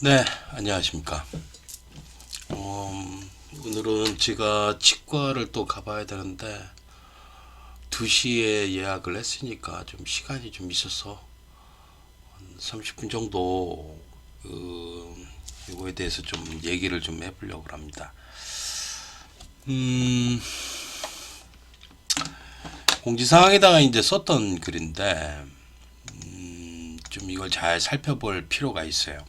네, 안녕하십니까. 오늘은 제가 치과를 또 가봐야 되는데 2시에 예약을 했으니까 좀 시간이 좀 있어서 30분 정도 이거에 대해서 좀 얘기를 좀 해보려고 합니다. 공지사항에다가 이제 썼던 글인데 좀 이걸 잘 살펴볼 필요가 있어요.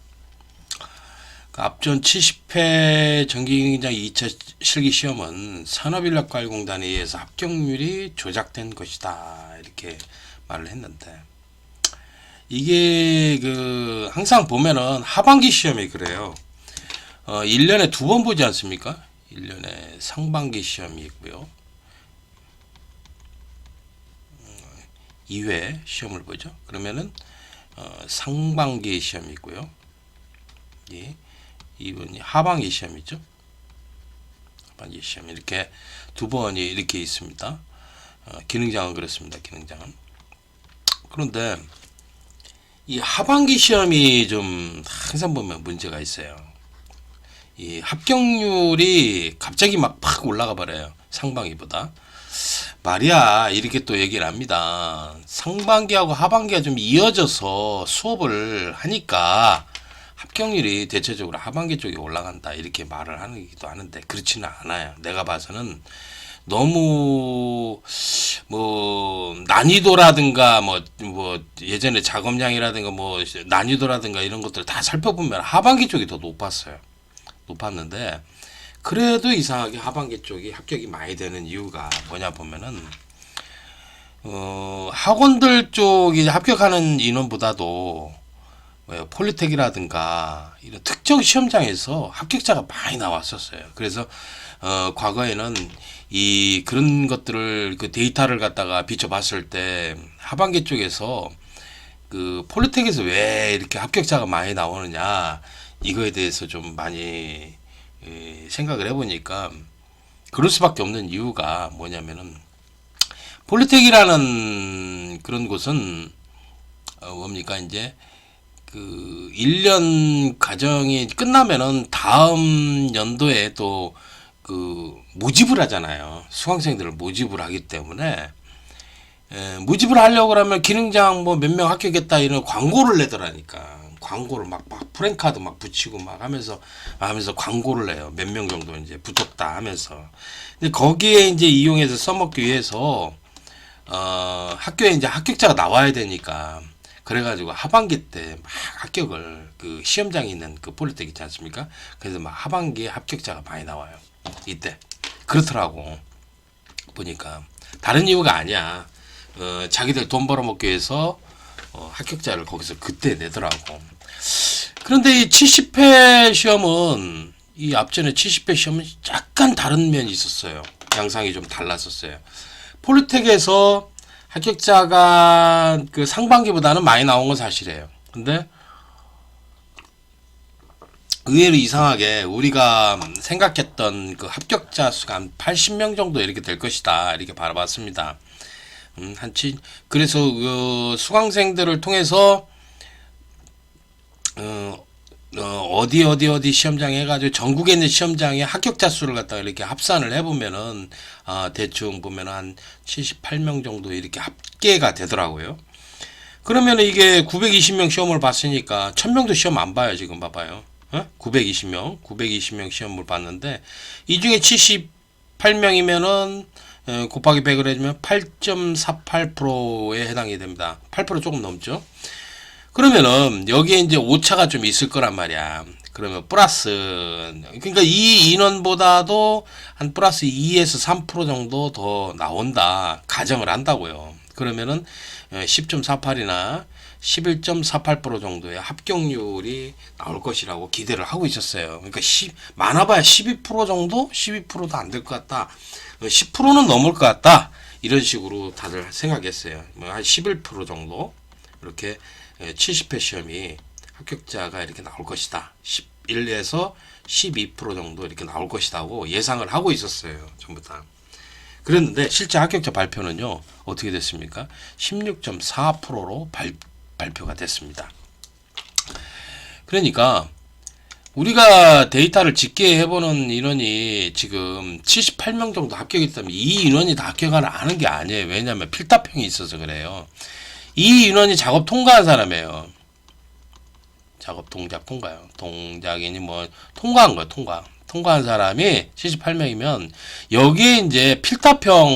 앞전 70회 전기경장 2차 실기시험은 산업인력관리공단에 의해서 합격률이 조작된 것이다 이렇게 말을 했는데, 이게 항상 보면은 하반기 시험이 그래요. 1년에 2번 보지 않습니까? 1년에 상반기 시험이 있고요, 2회 시험을 보죠. 그러면은 상반기 시험이 있고요, 예. 이번이 하반기 시험이죠. 하반기 시험 이렇게 2번이 이렇게 있습니다. 기능장은 그렇습니다. 기능장은. 그런데 이 하반기 시험이 좀 항상 보면 문제가 있어요. 이 합격률이 갑자기 막 팍 올라가 버려요. 상반기보다. 말이야, 이렇게 또 얘기를 합니다. 상반기하고 하반기가 좀 이어져서 수업을 하니까 합격률이 대체적으로 하반기 쪽에 올라간다 이렇게 말을 하기도 하는데, 그렇지는 않아요. 내가 봐서는 너무 난이도라든가 예전에 작업량이라든가 난이도라든가 이런 것들 다 살펴보면 하반기 쪽이 더 높았는데, 그래도 이상하게 하반기 쪽이 합격이 많이 되는 이유가 뭐냐 보면은 학원들 쪽이 합격하는 인원보다도 폴리텍이라든가 이런 특정 시험장에서 합격자가 많이 나왔었어요. 그래서 과거에는 그런 것들을 데이터를 갖다가 비춰봤을 때 하반기 쪽에서 폴리텍에서 왜 이렇게 합격자가 많이 나오느냐, 이거에 대해서 좀 많이 생각을 해보니까 그럴 수밖에 없는 이유가 뭐냐면은, 폴리텍이라는 그런 곳은 뭡니까, 이제 1년 과정이 끝나면은 다음 연도에 또 모집을 하잖아요. 수강생들을 모집을 하기 때문에, 모집을 하려고 그러면 기능장 몇 명 합격했다 이런 광고를 내더라니까. 광고를 막 프랭카드 막 붙이고 막 하면서 광고를 내요. 몇 명 정도 이제 붙었다 하면서. 근데 거기에 이제 이용해서 써먹기 위해서 학교에 이제 합격자가 나와야 되니까, 그래가지고 하반기 때 막 합격을, 시험장에 있는 폴리텍 있지 않습니까? 그래서 막 하반기에 합격자가 많이 나와요. 이때. 그렇더라고. 보니까. 다른 이유가 아니야. 자기들 돈 벌어먹기 위해서 합격자를 거기서 그때 내더라고. 그런데 이 70회 시험은, 이 앞전에 70회 시험은 약간 다른 면이 있었어요. 양상이 좀 달랐었어요. 폴리텍에서 합격자가 상반기보다는 많이 나온 건 사실이에요. 근데 의외로 이상하게 우리가 생각했던 합격자 수가 한 80명 정도 이렇게 될 것이다 이렇게 바라봤습니다. 그래서 수강생들을 통해서 어디 시험장 해가지고 전국에 있는 시험장의 합격자 수를 갖다가 이렇게 합산을 해보면은, 대충 보면 한 78명 정도 이렇게 합계가 되더라고요. 그러면 이게 920명 시험을 봤으니까 1000명도 시험 안 봐요. 지금 봐봐요. 920명 시험을 봤는데, 이 중에 78명이면은 곱하기 100을 해주면 8.48%에 해당이 됩니다. 8% 조금 넘죠. 그러면은 여기에 이제 오차가 좀 있을 거란 말이야. 그러면 플러스, 그러니까 이 인원보다도 한 플러스 2에서 3% 정도 더 나온다 가정을 한다고요. 그러면은 10.48이나 11.48% 정도의 합격률이 나올 것이라고 기대를 하고 있었어요. 그러니까 많아봐야 12% 정도? 12%도 안 될 것 같다. 10%는 넘을 것 같다. 이런 식으로 다들 생각했어요. 한 11% 정도. 이렇게 70회 시험이 합격자가 이렇게 나올 것이다. 11에서 12% 정도 이렇게 나올 것이라고 예상을 하고 있었어요. 전부 다. 그랬는데 실제 합격자 발표는요, 어떻게 됐습니까? 16.4%로 발표가 됐습니다. 그러니까 우리가 데이터를 집계해보는 인원이 지금 78명 정도 합격했다면 이 인원이 다 합격을 하는 게 아니에요. 왜냐하면 필답형이 있어서 그래요. 이 인원이 작업 통과한 사람이에요. 작업 동작 통과요. 동작이니 뭐 통과한 거예요. 통과한 사람이 78명이면 여기에 이제 필답형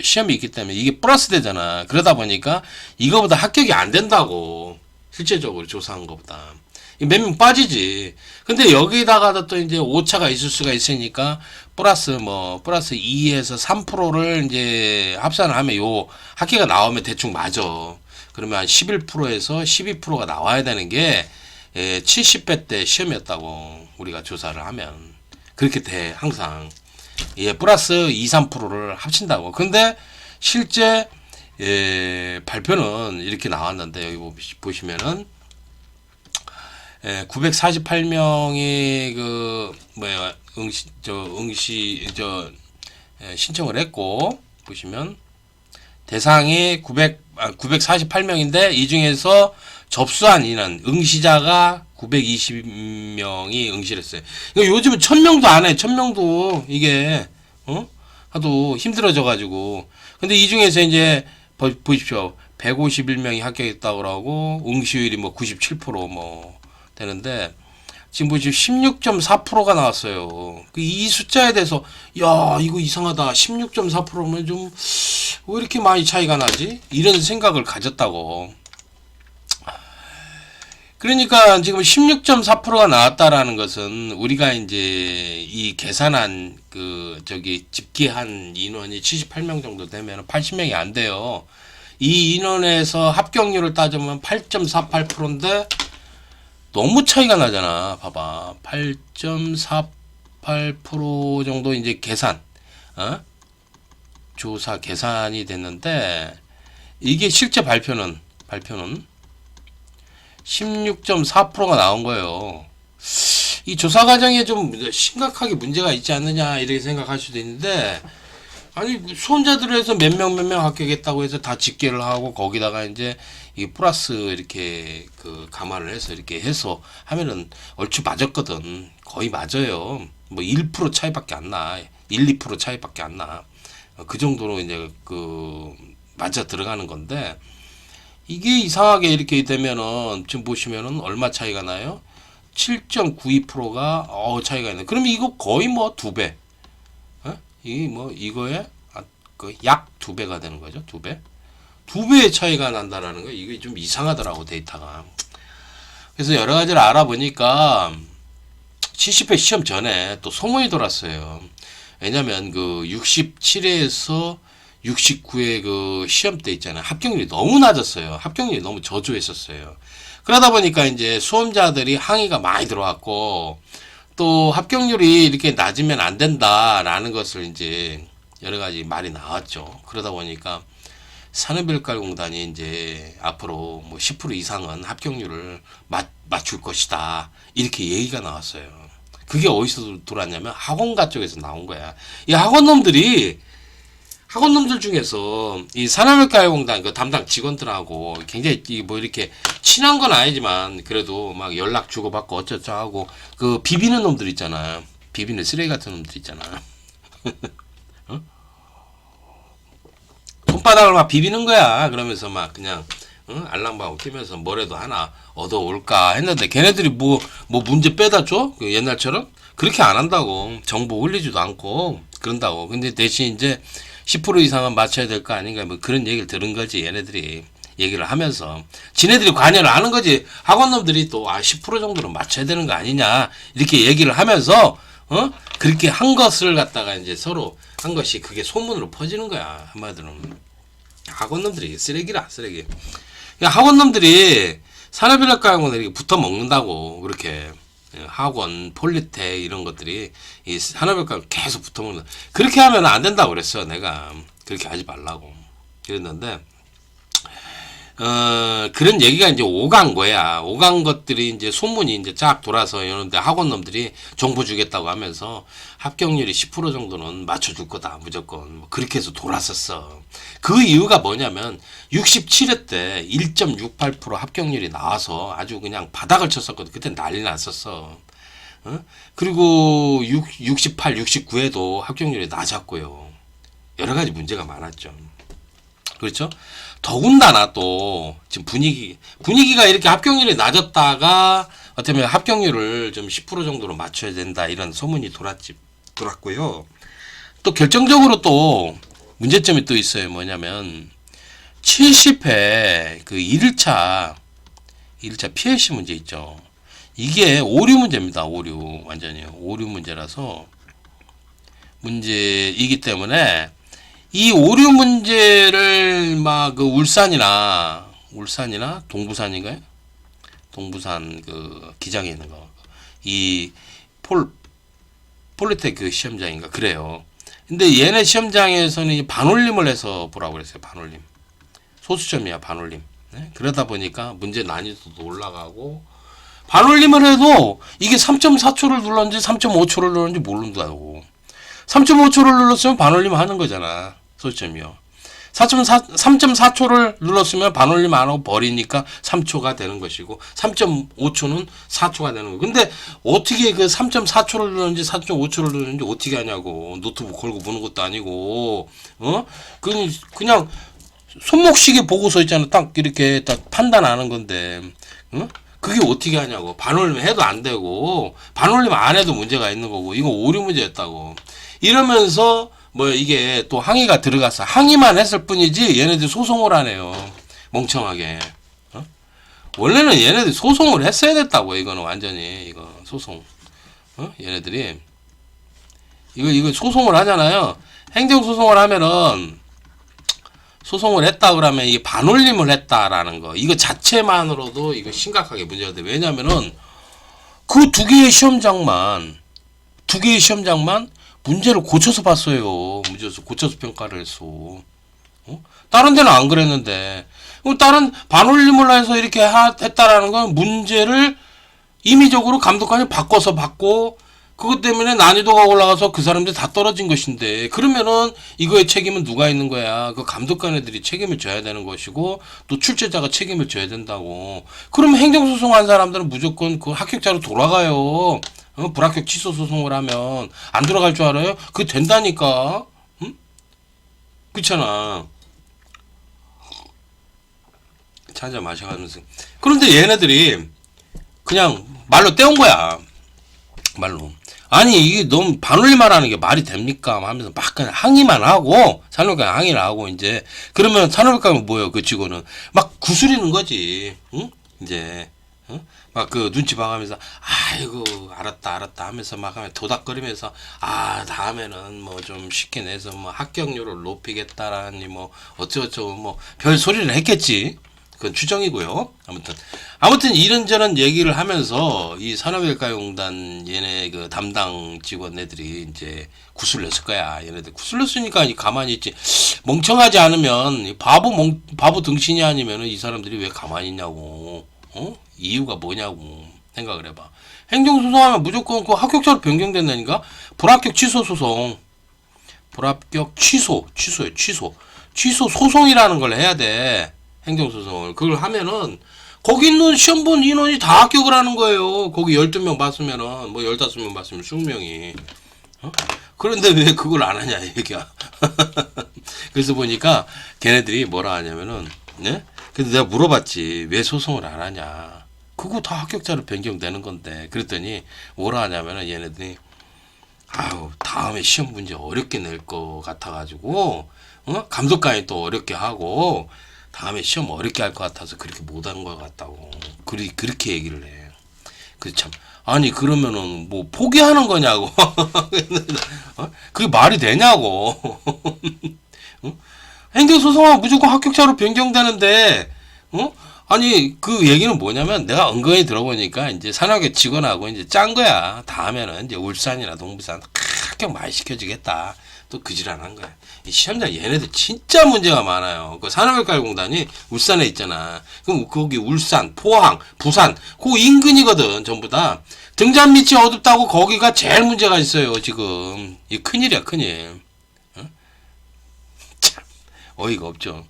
시험이 있기 때문에 이게 플러스 되잖아. 그러다 보니까 이거보다 합격이 안 된다고. 실제적으로 조사한 것보다. 몇 명 빠지지. 근데 여기다가도 또 이제 오차가 있을 수가 있으니까 플러스 2에서 3%를 이제 합산을 하면 요 합계가 나오면 대충 맞아. 그러면 한 11%에서 12%가 나와야 되는 게 70배 때 시험이었다고 우리가 조사를 하면 그렇게 돼 항상. 플러스 2, 3%를 합친다고. 근데 실제 발표는 이렇게 나왔는데 여기 보시면은 948명이 신청을 했고 보시면 대상이 948명인데 이 중에서 접수한 인원 응시자가 920명이 응시를 했어요. 요즘은 1000명도 안 해. 1000명도 이게 하도 힘들어져 가지고. 근데 이 중에서 이제 보십시오. 151명이 합격했다고 그러고 응시율이 뭐 97% 되는데 지금 보시면 16.4%가 나왔어요. 이 숫자에 대해서 야 이거 이상하다. 16.4%면 좀 왜 이렇게 많이 차이가 나지? 이런 생각을 가졌다고. 그러니까 지금 16.4%가 나왔다라는 것은 우리가 이제 이 계산한 집계한 인원이 78명 정도 되면 80명이 안 돼요. 이 인원에서 합격률을 따지면 8.48%인데 너무 차이가 나잖아. 봐봐. 8.48% 정도 이제 계산, 조사 계산이 됐는데 이게 실제 발표는 16.4%가 나온 거예요. 이 조사 과정에 좀 심각하게 문제가 있지 않느냐 이렇게 생각할 수도 있는데 아니 수험자들을 해서 몇 명 합격했다고 해서 다 집계를 하고 거기다가 이제 이 플러스 이렇게 감안을 해서 이렇게 해서 하면은 얼추 맞았거든. 거의 맞아요. 뭐 1% 차이밖에 안 나. 1, 2% 차이밖에 안 나. 그 정도로 이제 맞아 들어가는 건데 이게 이상하게 이렇게 되면은 지금 보시면은 얼마 차이가 나요? 7.92%가 차이가 있네. 그러면 이거 거의 뭐 2배. 이게 뭐 이거에 약 2배가 되는 거죠. 2배. 2배의 차이가 난다라는 거 이게 좀 이상하더라고 데이터가. 그래서 여러 가지를 알아보니까 70회 시험 전에 또 소문이 돌았어요. 왜냐면 67회에서 69회 시험 때 있잖아요. 합격률이 너무 낮았어요. 합격률이 너무 저조했었어요. 그러다 보니까 이제 수험자들이 항의가 많이 들어왔고 또 합격률이 이렇게 낮으면 안 된다라는 것을 이제 여러 가지 말이 나왔죠. 그러다 보니까 산업별과공단이 이제 앞으로 뭐 10% 이상은 합격률을 맞출 것이다. 이렇게 얘기가 나왔어요. 그게 어디서 돌았냐면 학원가 쪽에서 나온 거야. 이 학원놈들 중에서 이 산업별과공단 담당 직원들하고 굉장히 뭐 이렇게 친한 건 아니지만 그래도 막 연락 주고받고 어쩌고 하고 비비는 놈들 있잖아요. 비비는 쓰레기 같은 놈들 있잖아. 손바닥을 막 비비는 거야. 그러면서 막 그냥 알랑방울 끼면서 뭐라도 하나 얻어올까 했는데 걔네들이 뭐 문제 빼다 줘? 옛날처럼? 그렇게 안 한다고. 정보 올리지도 않고 그런다고. 근데 대신 이제 10% 이상은 맞춰야 될 거 아닌가 뭐 그런 얘기를 들은 거지. 얘네들이 얘기를 하면서 지네들이 관여를 하는 거지. 학원놈들이 또 10% 정도는 맞춰야 되는 거 아니냐 이렇게 얘기를 하면서 그렇게 한 것을 갖다가 이제 서로 한 것이 그게 소문으로 퍼지는 거야. 한마디로는 학원놈들이 쓰레기라 쓰레기. 학원놈들이 산업인학과학원들이 붙어 먹는다고. 그렇게 학원, 폴리텍 이런 것들이 이 산업인학과 계속 붙어 먹는다. 그렇게 하면 안 된다고 그랬어. 내가 그렇게 하지 말라고 그랬는데 그런 얘기가 이제 오간 거야. 오간 것들이 이제 소문이 이제 쫙 돌아서 이런데 학원 놈들이 정보 주겠다고 하면서 합격률이 10% 정도는 맞춰줄 거다. 무조건. 뭐 그렇게 해서 돌았었어. 그 이유가 뭐냐면 67회 때 1.68% 합격률이 나와서 아주 그냥 바닥을 쳤었거든. 그때 난리 났었어. 그리고 68, 69에도 합격률이 낮았고요. 여러 가지 문제가 많았죠. 그렇죠? 더군다나 또 지금 분위기가 이렇게 합격률이 낮았다가 어쩌면 합격률을 좀 10% 정도로 맞춰야 된다 이런 소문이 돌았고요. 또 결정적으로 또 문제점이 또 있어요. 뭐냐면 70회 그 1일차 PLC 문제 있죠. 이게 오류 문제입니다. 오류 완전히 오류 문제라서 문제이기 때문에 이 오류 문제를 막 그 울산이나 동부산인가요? 동부산 그 기장에 있는 거 이 폴리텍 그 시험장인가 그래요. 근데 얘네 시험장에서는 반올림을 해서 보라고 그랬어요. 반올림 소수점이야 반올림. 네? 그러다 보니까 문제 난이도도 올라가고 반올림을 해도 이게 3.4초를 눌렀는지 3.5초를 눌렀는지 모른다고. 3.5초를 눌렀으면 반올림 하는 거잖아. 소수점이요. 3.4초를 눌렀으면 반올림 안 하고 버리니까 3초가 되는 것이고 3.5초는 4초가 되는 거고. 근데 어떻게 그 3.4초를 눌렀는지 4.5초를 눌렀는지 어떻게 하냐고. 노트북 걸고 보는 것도 아니고 그냥 손목시계 보고서 있잖아. 딱 이렇게 딱 판단하는 건데 그게 어떻게 하냐고. 반올림 해도 안 되고 반올림 안 해도 문제가 있는 거고 이거 오류 문제였다고. 이러면서 뭐 이게 또 항의가 들어갔어. 항의만 했을 뿐이지 얘네들 소송을 안 해요. 멍청하게. 원래는 얘네들 소송을 했어야 됐다고. 이거는 완전히 이거 소송. 얘네들이 이거 소송을 하잖아요. 행정소송을 하면은 소송을 했다 그러면 이게 반올림을 했다라는 거 이거 자체만으로도 이거 심각하게 문제가 돼. 왜냐면은 그 두 개의 시험장만 문제를 고쳐서 봤어요. 문제에서 고쳐서 평가를 했어. 다른 데는 안 그랬는데. 다른 반올림을 해서 이렇게 했다라는 건 문제를 임의적으로 감독관이 바꿔서 받고 그것 때문에 난이도가 올라가서 그 사람들이 다 떨어진 것인데 그러면은 이거의 책임은 누가 있는 거야? 그 감독관애들이 책임을 져야 되는 것이고 또 출제자가 책임을 져야 된다고. 그러면 행정소송한 사람들은 무조건 그 합격자로 돌아가요. 불합격 취소 소송을 하면 안 들어갈 줄 알아요? 그게 된다니까. 응? 그렇잖아. 차 한잔 마셔가면서. 그런데 얘네들이 그냥 말로 떼온 거야. 말로. 아니 이게 너무 반올림만 하는 게 말이 됩니까? 하면서 막 그냥 항의만 하고 산업가에 항의를 하고 이제 그러면 산업가는 뭐예요? 그 직원은 막 구슬이는 거지. 응? 이제 막 그 눈치 봐가면서 아이고 알았다 하면서 막 하면 도닥거리면서 다음에는 뭐 좀 쉽게 내서 뭐 합격률을 높이겠다라니 뭐 어쩌고저쩌고 뭐 별 소리를 했겠지. 그건 추정이고요. 아무튼 이런저런 얘기를 하면서 이 산업일가용단 얘네 그 담당 직원네들이 이제 구슬 냈을 거야. 얘네들 구슬 냈으니까 가만히 있지. 멍청하지 않으면 바보 등신이 아니면은 이 사람들이 왜 가만히 있냐고. 이유가 뭐냐고 생각을 해봐. 행정소송하면 무조건 그 합격자로 변경된다니까. 불합격 취소 소송. 불합격 취소예요. 취소 소송이라는 걸 해야 돼. 행정소송을. 그걸 하면은 거기 있는 시험 본 인원이 다 합격을 하는 거예요. 거기 12명 봤으면은 뭐 15명 봤으면 20명이. 그런데 왜 그걸 안 하냐 얘기야. 그래서 보니까 걔네들이 뭐라 하냐면은 네? 근데 내가 물어봤지. 왜 소송을 안 하냐. 그거 다 합격자로 변경되는 건데. 그랬더니 뭐라 하냐면은 얘네들이 다음에 시험 문제 어렵게 낼 것 같아가지고 감독관이 또 어렵게 하고 다음에 시험 어렵게 할 것 같아서 그렇게 못한 것 같다고. 그렇게 얘기를 해. 참. 아니, 그러면은, 뭐, 포기하는 거냐고. 그게 말이 되냐고. 행정소송하면 무조건 합격자로 변경되는데, 아니, 그 얘기는 뭐냐면, 내가 은근히 들어보니까, 이제 산업계 직원하고 이제 짠 거야. 다음에는 이제 울산이나 동부산 합격 많이 시켜주겠다. 또 그지랄한 거야. 이 시험장 얘네들 진짜 문제가 많아요. 그 산업외과공단이 울산에 있잖아. 그럼 거기 울산, 포항, 부산 그 인근이거든. 전부 다 등잔 밑이 어둡다고 거기가 제일 문제가 있어요. 지금 이 큰일이야, 큰일. 어? 참 어이가 없죠.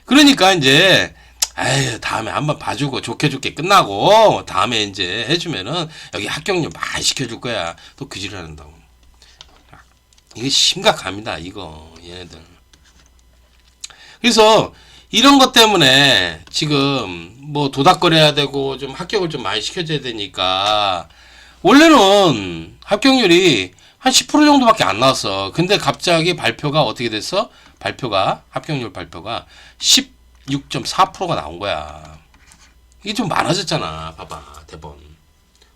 그러니까 이제 아유 다음에 한번 봐주고 좋게 좋게 끝나고 다음에 이제 해주면은 여기 합격률 많이 시켜줄 거야. 또 그지랄 한다고. 이게 심각합니다. 이거 얘네들. 그래서 이런 것 때문에 지금 뭐 도닥거려야 되고 좀 합격을 좀 많이 시켜줘야 되니까 원래는 합격률이 한 10% 정도밖에 안 나왔어. 근데 갑자기 발표가 어떻게 됐어? 합격률 발표가 16.4%가 나온 거야. 이게 좀 많아졌잖아. 봐봐, 대본.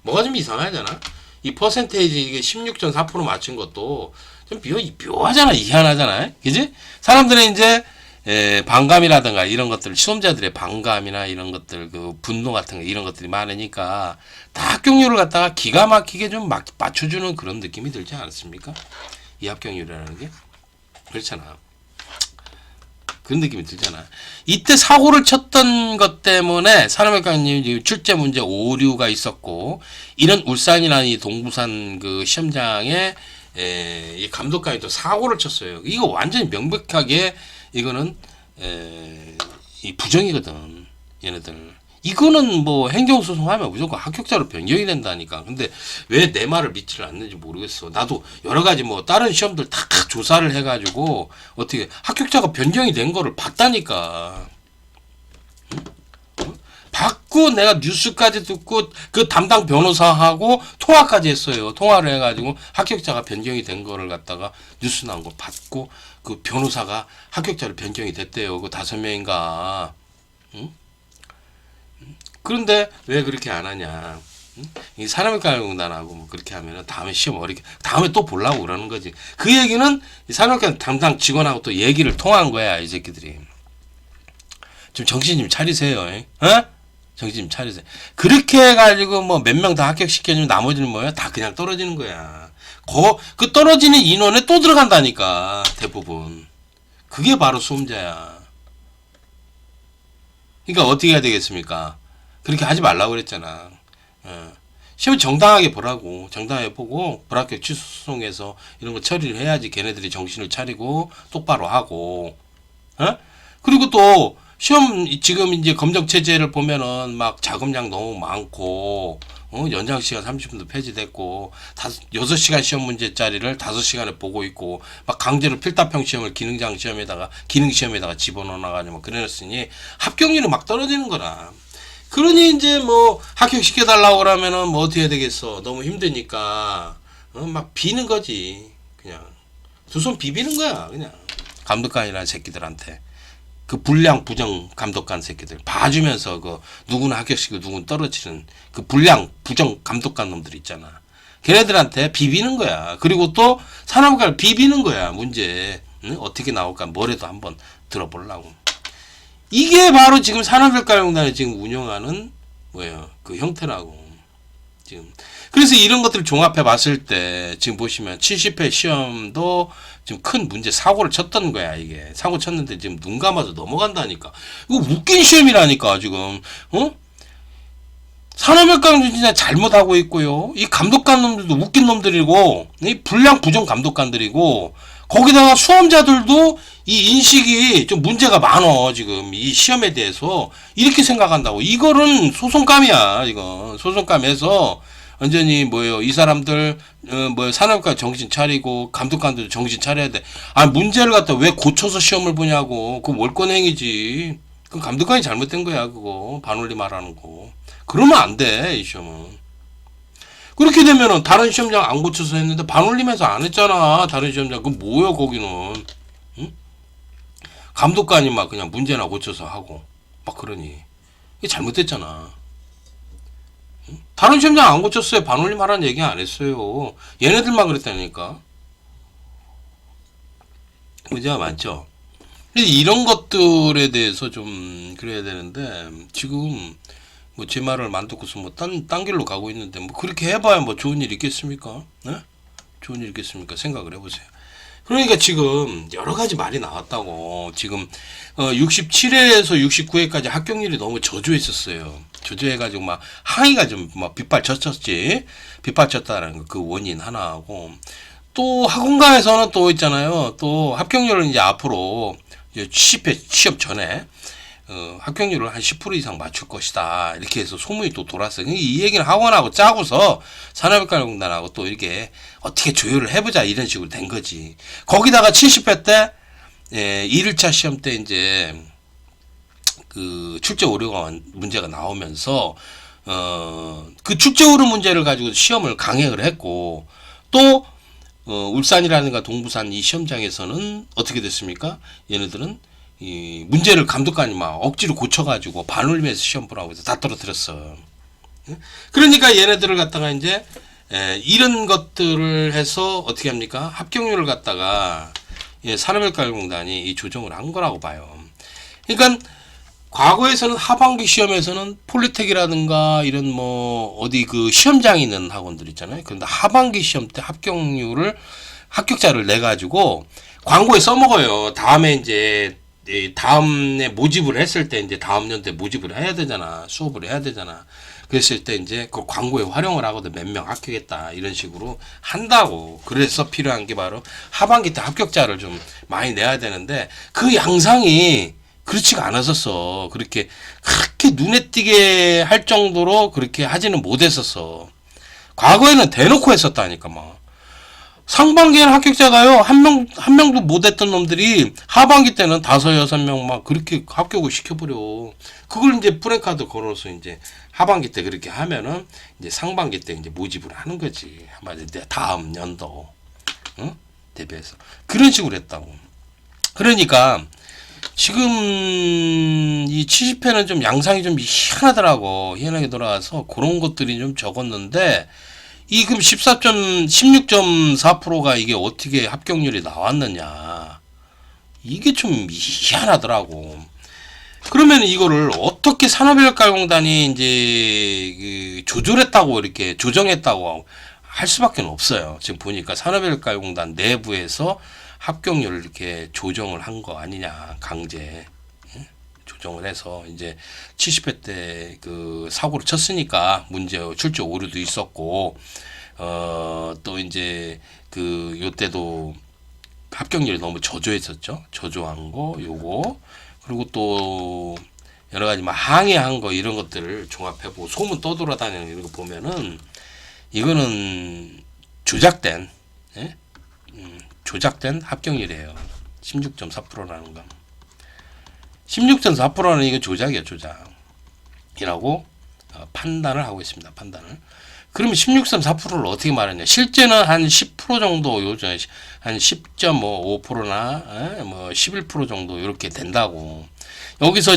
뭐가 좀 이상하잖아? 이 퍼센테이지 이게 16.4% 맞춘 것도 좀 묘하잖아. 희한하잖아. 그지? 사람들은 이제 반감이라든가 이런 것들, 시험자들의 반감이나 이런 것들, 그 분노 같은 거 이런 것들이 많으니까 다 합격률을 갖다가 기가 막히게 좀 맞춰주는 그런 느낌이 들지 않습니까? 이 합격률이라는 게. 그렇잖아. 그런 느낌이 들잖아. 이때 사고를 쳤던 것 때문에 산업외과님 출제 문제 오류가 있었고, 이런 울산이나 이 동부산 그 시험장에 이 감독관이 또 사고를 쳤어요. 이거 완전히 명백하게 이거는 이 부정이거든. 얘네들. 이거는 뭐 행정소송하면 무조건 합격자로 변경이 된다니까. 근데 왜 내 말을 믿지를 않는지 모르겠어. 나도 여러 가지 뭐 다른 시험들 다 조사를 해가지고 어떻게 합격자가 변경이 된 거를 봤다니까. 받고 내가 뉴스까지 듣고 그 담당 변호사하고 통화까지 했어요. 통화를 해가지고 합격자가 변경이 된 거를 갖다가 뉴스 나온 거 받고 그 변호사가 합격자를 변경이 됐대요. 그 5명인가. 응? 그런데 왜 그렇게 안 하냐? 응? 이 산업외과공단하고 뭐 그렇게 하면은 다음에 시험 어렵게 다음에 또 보려고 그러는 거지. 그 얘기는 이 산업외과 담당 직원하고 또 얘기를 통한 거야. 이 새끼들이. 좀 정신 좀 차리세요. 어? 정신 좀 차리세요. 그렇게 해가지고 뭐 몇 명 다 합격시켜주면 나머지는 뭐야? 다 그냥 떨어지는 거야. 그 떨어지는 인원에 또 들어간다니까. 대부분. 그게 바로 수험자야. 그러니까 어떻게 해야 되겠습니까? 그렇게 하지 말라고 그랬잖아. 시험 정당하게 보라고. 정당하게 보고 불합격 취소 소송해서 이런 거 처리를 해야지 걔네들이 정신을 차리고 똑바로 하고. 그리고 또 시험 지금 이제 검정 체제를 보면은 막 자금량 너무 많고 연장 시간 30분도 폐지됐고 6시간 시험 문제짜리를 5시간에 보고 있고 막 강제로 필답형 시험을 기능 시험에다가 집어넣어 가지고 그래놨으니 합격률이 막 떨어지는 거라. 그러니 이제 뭐 합격시켜 달라고 그러면은 뭐 어떻게 해야 되겠어. 너무 힘드니까 막 비는 거지. 그냥 두 손 비비는 거야. 그냥 감독관이라는 새끼들한테. 그 불량 부정 감독관 새끼들 봐주면서 그 누구는 합격시키고 누구는 떨어지는 그 불량 부정 감독관 놈들 있잖아. 걔네들한테 비비는 거야. 그리고 또 산업과를 비비는 거야. 문제 어떻게 나올까 뭐래도 한번 들어보려고. 이게 바로 지금 산업외과공단이 지금 운영하는 뭐예요? 그 형태라고. 지금 그래서 이런 것들을 종합해 봤을 때 지금 보시면 70회 시험도 지금 큰 문제 사고를 쳤던 거야. 이게 사고 쳤는데 지금 눈 감아도 넘어간다니까. 이거 웃긴 시험이라니까 지금. 산업외과는 진짜 잘못하고 있고요. 이 감독관 놈들도 웃긴 놈들이고 이 불량 부정 감독관들이고 거기다가 수험자들도 이 인식이 좀 문제가 많어. 지금 이 시험에 대해서 이렇게 생각한다고. 이거는 소송감이야. 이건 소송감에서 완전히 뭐예요? 이 사람들 뭐 산업과 정신 차리고 감독관들도 정신 차려야 돼. 아 문제를 갖다 왜 고쳐서 시험을 보냐고. 그거 월권행위지. 그 감독관이 잘못된 거야. 그거 반올림 말하는 거. 그러면 안 돼. 이 시험은. 그렇게 되면은 다른 시험장 안 고쳐서 했는데 반올림해서 안 했잖아. 다른 시험장. 그 뭐야 거기는. 응? 감독관이 막 그냥 문제나 고쳐서 하고 막 그러니 이게 잘못됐잖아. 응? 다른 시험장 안 고쳤어요. 반올림 하라는 얘기 안 했어요. 얘네들만 그랬다니까. 문제가 많죠. 이런 것들에 대해서 좀 그래야 되는데 지금 뭐 제 말을 안 듣고서 뭐 딴 길로 가고 있는데 뭐 그렇게 해봐야 뭐 좋은 일 있겠습니까? 네? 좋은 일 있겠습니까? 생각을 해보세요. 그러니까 지금 여러 가지 말이 나왔다고. 지금 67회에서 69회까지 합격률이 너무 저조했었어요. 저조해가지고 막 항의가 좀 막 빗발쳤었지. 빗발쳤다라는 거 그 원인 하나하고, 또 학원가에서는 또 있잖아요. 또 합격률을 이제 앞으로 이제 70회 시험 전에 합격률을 한 10% 이상 맞출 것이다. 이렇게 해서 소문이 또 돌았어요. 이 얘기는 학원하고 짜고서 산업인과공단하고 또 이렇게 어떻게 조율을 해보자 이런 식으로 된 거지. 거기다가 70회 때 1일차 시험 때 이제 그 출제 오류가 문제가 나오면서 그 출제 오류 문제를 가지고 시험을 강행을 했고, 또 울산이라든가 동부산 이 시험장에서는 어떻게 됐습니까? 얘네들은 이 문제를 감독관이 막 억지로 고쳐가지고 반올림해서 시험 보라고 해서 다 떨어뜨렸어. 그러니까 얘네들을 갖다가 이제 이런 것들을 해서 어떻게 합니까? 합격률을 갖다가 산업인과공단이 이 조정을 한 거라고 봐요. 그러니까 과거에서는 하반기 시험에서는 폴리텍이라든가 이런 뭐 어디 그 시험장이 있는 학원들 있잖아요. 그런데 하반기 시험 때 합격자를 내 가지고 광고에 써먹어요. 다음에 이제 다음에 모집을 했을 때 이제 다음 연도에 모집을 해야 되잖아. 수업을 해야 되잖아. 그랬을 때 이제 그 광고에 활용을 하거든. 몇 명 합격했다 이런 식으로 한다고. 그래서 필요한 게 바로 하반기 때 합격자를 좀 많이 내야 되는데 그 양상이 그렇지가 않았었어. 그렇게 눈에 띄게 할 정도로 그렇게 하지는 못했었어. 과거에는 대놓고 했었다니까 막. 상반기에는 합격자가요 한 명도 못했던 놈들이 하반기 때는 5-6명 막 그렇게 합격을 시켜버려. 그걸 이제 프랜카드 걸어서 이제 하반기 때 그렇게 하면은 이제 상반기 때 이제 모집을 하는 거지. 한마디로 다음 연도 대비해서 그런 식으로 했다고. 그러니까 지금 이 70회는 좀 양상이 좀 희한하더라고. 희한하게 돌아가서 그런 것들이 좀 적었는데, 이 그럼 16.4%가 이게 어떻게 합격률이 나왔느냐. 이게 좀 희한하더라고. 그러면 이거를 어떻게 산업인과공단이 이제 그 조절했다고 이렇게 조정했다고 할 수밖에 없어요. 지금 보니까 산업인과공단 내부에서 합격률을 이렇게 조정을 한 거 아니냐, 강제 조정을 해서 이제 70회 때 그 사고를 쳤으니까 문제 출제 오류도 있었고, 또 이제 그 요때도 합격률이 너무 저조했었죠. 저조한 거 요거, 그리고 또 여러 가지 막 항의한 거 이런 것들을 종합해보고 소문 떠돌아다니는 이런 거 보면은 이거는 조작된 조작된 합격률이에요. 16.4%라는 건. 16.4%는 이거 조작이에요, 조작이라고 판단을 하고 있습니다. 판단을. 그러면 16.4%를 어떻게 말하냐? 실제는 한 10% 정도, 요즘 한 10.5%나 뭐 11% 정도 이렇게 된다고. 여기서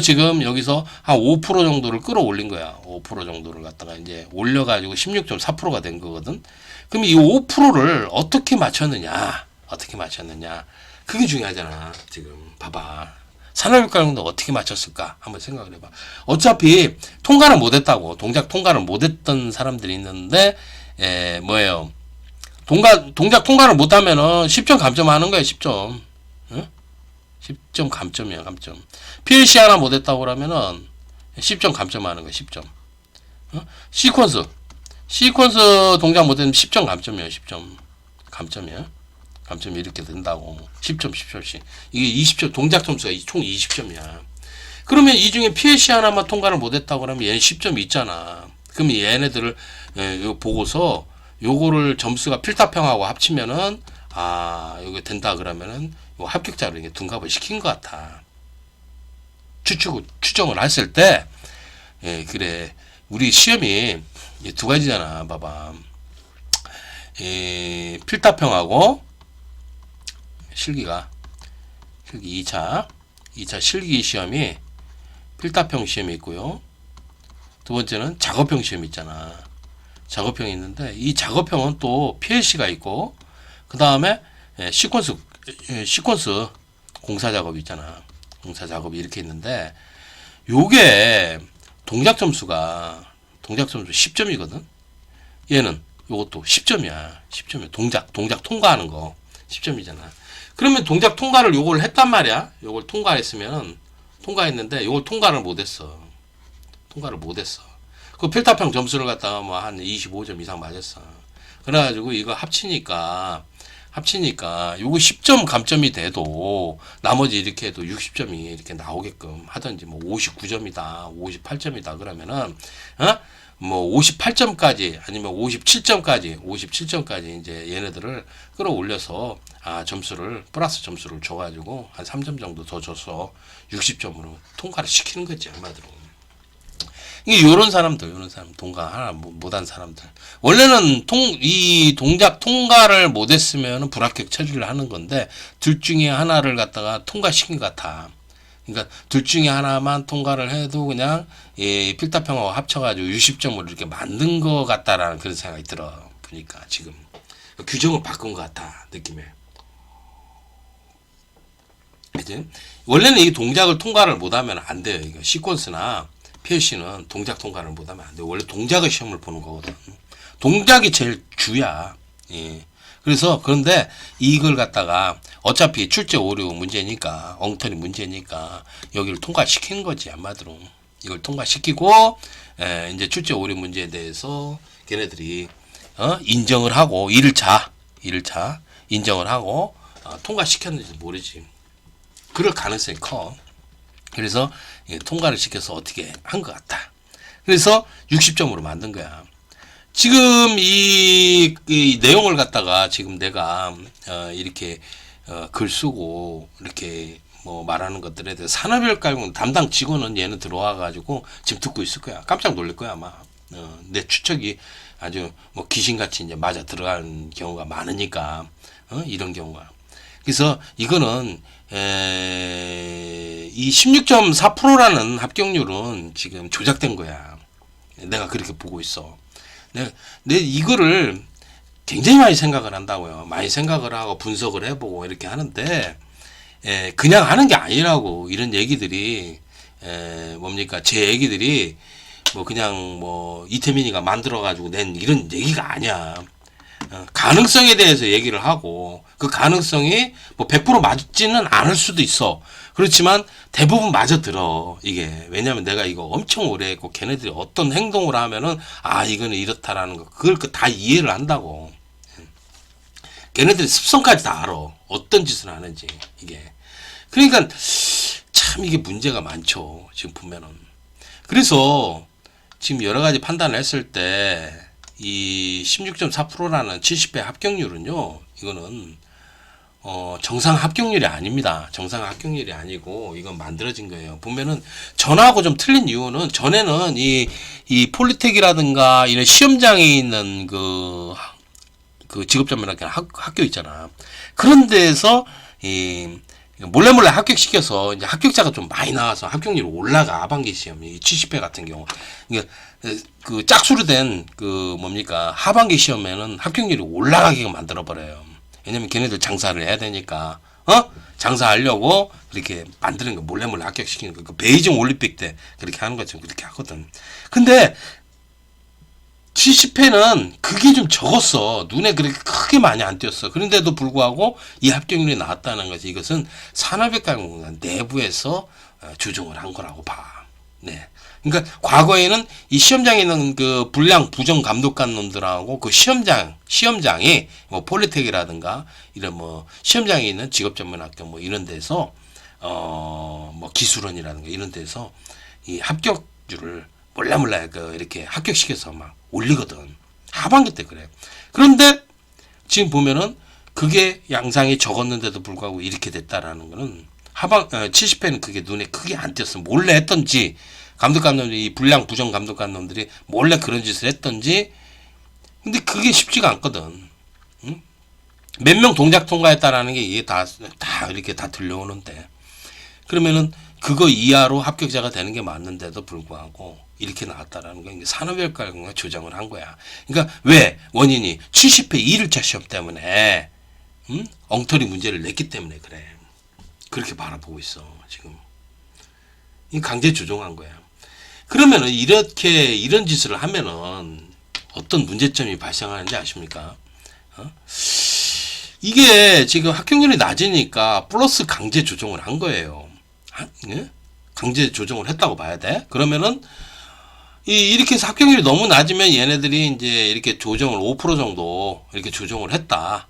한 5% 정도를 끌어올린 거야. 5% 정도를 갖다가 이제 올려가지고 16.4%가 된 거거든. 그럼 이 5%를 어떻게 맞췄느냐? 그게 중요하잖아. 지금 봐봐. 산업인과공단 어떻게 맞췄을까? 한번 생각을 해봐. 어차피 통과를 못했다고. 동작 통과를 못했던 사람들이 있는데, 뭐예요? 동작 통과를 못하면은 10점 감점하는 거야. 10점. 응? 10점 감점이야. 감점. PLC 하나 못했다고 그러면은 10점 감점하는 거야. 10점. 응? 시퀀스 동작 못했으면 10점 감점이야. 10점 감점이야. 감점이 이렇게 된다고. 10점, 10점씩. 이게 20점, 동작 점수가 총 20점이야. 그러면 이 중에 PLC 하나만 통과를 못했다고 그러면 얘는 10점이 있잖아. 그러면 얘네들을 보고서 요거를 점수가 필타평하고 합치면은 이거 된다 그러면은 합격자를 이게 둔갑을 시킨 것 같아. 추정을 했을 때, 그래. 우리 시험이 두 가지잖아. 봐봐. 필타평하고 실기 2차 실기 시험이 필타평 시험이 있고요. 두 번째는 작업형 시험이 있잖아. 작업형이 있는데 이 작업형은 또 PLC가 있고, 그 다음에 시퀀스 공사 작업이 있잖아. 공사 작업이 이렇게 있는데, 요게 동작 점수가 10점이거든. 얘는 요것도 10점이야. 10점이야. 동작 통과하는 거. 10점이잖아. 그러면 동작 통과를 요걸 했단 말이야. 요걸 통과했으면 통과했는데 요걸 통과를 못했어. 통과를 못했어. 그 필타평 점수를 갖다가 뭐 한 25점 이상 맞았어. 그래가지고 이거 합치니까 요거 10점 감점이 돼도 나머지 이렇게 해도 60점이 이렇게 나오게끔 하든지 뭐 59점이다 58점이다 그러면은 뭐 58점까지 아니면 57점까지 이제 얘네들을 끌어올려서 점수를 플러스 점수를 줘가지고 한 3점 정도 더 줘서 60점으로 통과를 시키는 거지 한마디로. 이게 요런 사람 통과 하나 못한 사람들. 원래는 이 동작 통과를 못했으면 불합격 처리를 하는 건데, 둘 중에 하나를 갖다가 통과시킨 것 같아. 그러니까 둘 중에 하나만 통과를 해도 그냥 필타평하고 합쳐가지고 60점으로 이렇게 만든 것 같다라는 그런 생각이 들어. 보니까 지금 규정을 바꾼 것 같아 느낌에. 그치? 원래는 이 동작을 통과를 못하면 안 돼요. 이거 시퀀스나 PLC는 동작 통과를 못하면 안 돼. 원래 동작의 시험을 보는 거거든. 동작이 제일 주야. 예. 그래서 그런데 이걸 갖다가 어차피 출제 오류 문제니까 엉터리 문제니까 여기를 통과시키는 거지 한마디로. 이걸 통과시키고 이제 출제 오류 문제에 대해서 걔네들이 인정을 하고 1차 인정을 하고 통과시켰는지 모르지. 그럴 가능성이 커. 그래서 통과를 시켜서 어떻게 한 것 같다. 그래서 60점으로 만든 거야. 지금 이 내용을 갖다가 지금 내가 이렇게 글 쓰고 이렇게 뭐 말하는 것들에 대해서 산업별과목 담당 직원은 얘는 들어와 가지고 지금 듣고 있을 거야. 깜짝 놀랄 거야 아마. 내 추측이 아주 뭐 귀신같이 이제 맞아 들어간 경우가 많으니까 이런 경우가. 그래서 이거는 이 16.4%라는 합격률은 지금 조작된 거야. 내가 그렇게 보고 있어. 내 이거를 굉장히 많이 생각을 한다고요. 많이 생각을 하고 분석을 해보고 이렇게 하는데 그냥 하는 게 아니라고. 이런 얘기들이 뭡니까? 제 얘기들이 뭐 그냥 뭐 이태민이가 만들어 가지고 낸 이런 얘기가 아니야. 가능성에 대해서 얘기를 하고 그 가능성이 뭐 100% 맞지는 않을 수도 있어. 그렇지만 대부분 맞아 들어. 이게 왜냐면 내가 이거 엄청 오래 했고 걔네들이 어떤 행동을 하면은 이거는 이렇다라는 거 그걸 다 이해를 한다고. 걔네들이 습성까지 다 알아. 어떤 짓을 하는지 이게. 그러니까 참 이게 문제가 많죠. 지금 보면은. 그래서 지금 여러 가지 판단을 했을 때 이 16.4%라는 70배 합격률은요, 이거는 정상 합격률이 아닙니다. 정상 합격률이 아니고 이건 만들어진 거예요. 보면은 전하고 좀 틀린 이유는 전에는 이 폴리텍이라든가 이런 시험장에 있는 그 직업전문학교 학교 있잖아. 그런 데서 몰래 합격시켜서 이제 합격자가 좀 많이 나와서 합격률이 올라가. 하반기 시험 이 70회 같은 경우. 그러니까 그 짝수로 된 그 뭡니까 하반기 시험에는 합격률이 올라가게끔 만들어 버려요. 왜냐면 걔네들 장사를 해야 되니까 장사하려고 그렇게 만드는 거 몰래 합격시키는 거. 그 베이징 올림픽 때 그렇게 하는 것처럼 그렇게 하거든. 근데 70회는 그게 좀 적었어. 눈에 그렇게 크게 많이 안 띄었어. 그런데도 불구하고 이 합격률이 나왔다는 것이 이것은 산업외과공단 내부에서 조정을 한 거라고 봐. 네. 그러니까 과거에는 이 시험장에 있는 그 불량 부정 감독관 놈들하고 그 시험장이 뭐 폴리텍이라든가 이런 뭐 시험장에 있는 직업전문학교 뭐 이런 데서 뭐 기술원이라든가 이런 데서 이 합격률을 몰래 이렇게 합격시켜서 막 올리거든. 하반기 때 그래. 그런데 지금 보면은 그게 양상이 적었는데도 불구하고 이렇게 됐다라는 거는 70회는 그게 눈에 크게 안 띄었어. 몰래 했던지 감독관놈들이 이 불량 부정 감독관놈들이 몰래 그런 짓을 했던지. 근데 그게 쉽지가 않거든. 응? 몇 명 동작 통과했다라는 게 이게 다 이렇게 다 들려오는데 그러면은 그거 이하로 합격자가 되는 게 맞는데도 불구하고 이렇게 나왔다라는 건 산업외과가 조정을 한 거야. 그러니까 왜 원인이 70회 2일차 시험 때문에 엉터리 문제를 냈기 때문에 그래. 그렇게 바라보고 있어 지금. 이 강제 조정한 거야. 그러면은 이렇게 이런 짓을 하면은 어떤 문제점이 발생하는지 아십니까? 이게 지금 합격률이 낮으니까 플러스 강제 조정을 한 거예요. 예? 강제 조정을 했다고 봐야 돼. 그러면은 이렇게 해서 합격률이 너무 낮으면 얘네들이 이제 이렇게 조정을 5% 정도 이렇게 조정을 했다.